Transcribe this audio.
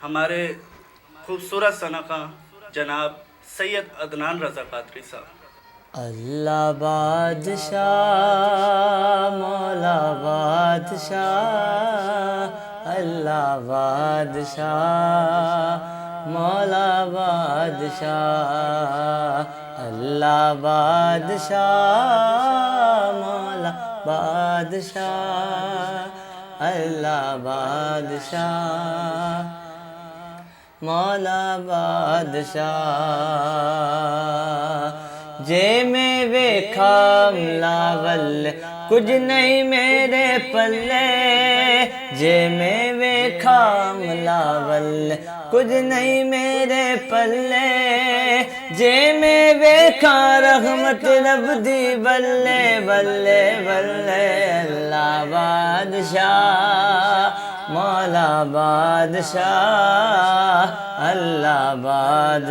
हमारे खूबसूरत सनका जनाब सैयद अदनान रज़ा कादरी साहब। अल्लाह बादशाह मौला बादशाह, अल्लाह बादशाह मौला बादशाह, अल्लाह बादशाह मौला बादशाह, अल्लाह बादशाह मौला बादशाह। जे मैं वेखा मिलावल कुछ नहीं मेरे पल्ले, जे मैं वेखा मिलावल कुछ नहीं मेरे पल्ले, जे मैं वेखा रहमत रब दी बल्ले बल्ले बल्ले। अल्लाह बादशाह मौला बादशाह, अल्लाह बादशाह।